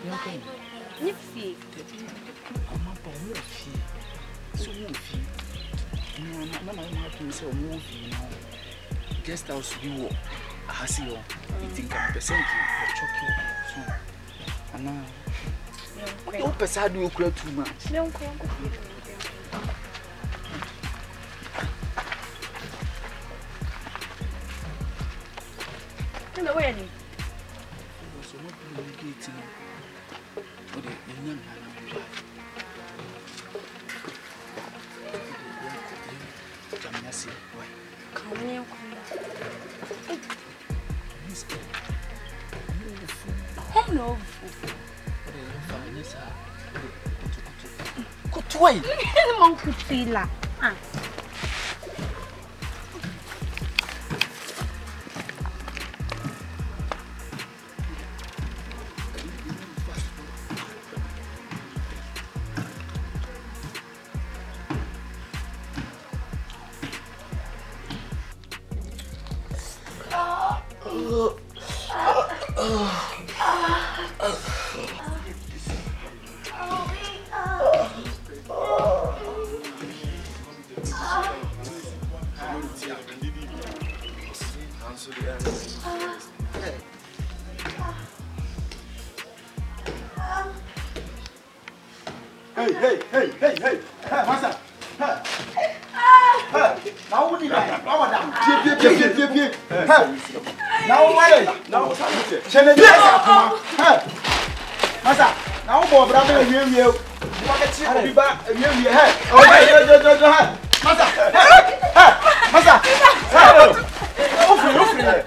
Nipsey. I'm not a fee. So, fee. No, I'm not to say a movie now. Guest house, you I see you. I think I'm percent chocolate. And now, what do you cry too much? No, hello, Annie. So, what do you get? What do you hello. Kutwai. Mon kutila. Hey, Master. Now what did I? Now why? Now Master, now Bob Brother here you. What be back here. Oh, Master.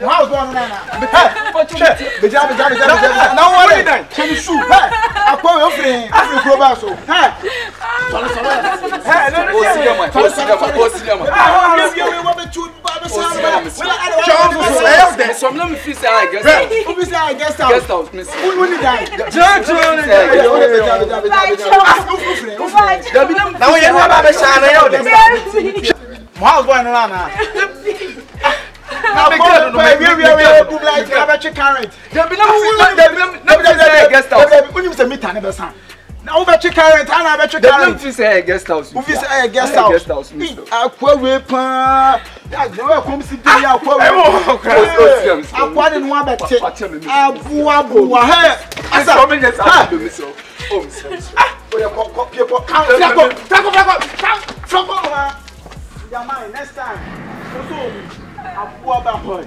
How's going on now? The job. Now what did I? Can you shoot? I call your friend. I feel global so. Now, we now over check current and I bet you current is a guest house. Who is a guest house? I quote weapon. No come sit there. I quote in one bet. Abu hey. As a woman just have to do so. Oh, next time. Abu boy.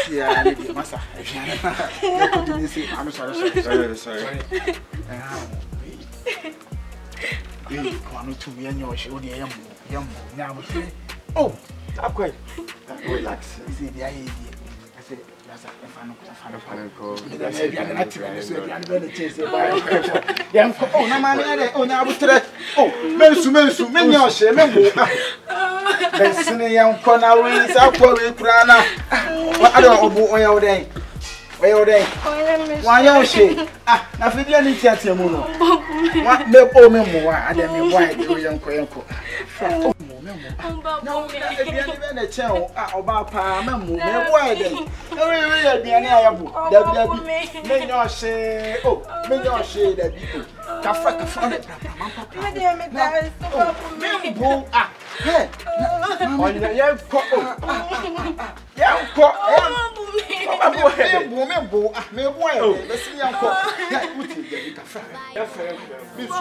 Yeah, Master. I'm sorry. Oh, I'm quite relax. I said, why you say? Ah, na fidi ani tiatia mu no. Wa me o me mu wa ade me boy de yanko. Na o e bia ni be na che o ah oba pa me mu me boy de. E ya bia ni ayabu. Dabi. Me nyo she. Oh, me nyo she dabi. Kafa ne papa. Me de me da so me bu ah. Hey. On yanko. Yanko. Me boy. Let's see yanko.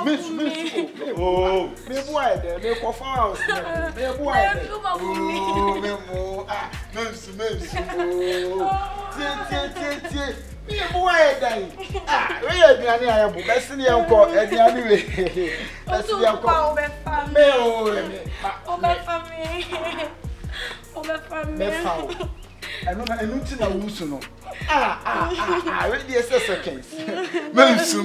Miss. Oh, me boy there. Me go for house. Me boy there. Oh, me mo. Ah, miss. Tie. Me boy there. Ah, we are biani ayabu. Let's see yanko. Biani we. Let's see yanko. Me oh, I don't know who's no. Ah, ready as a second. Mensu.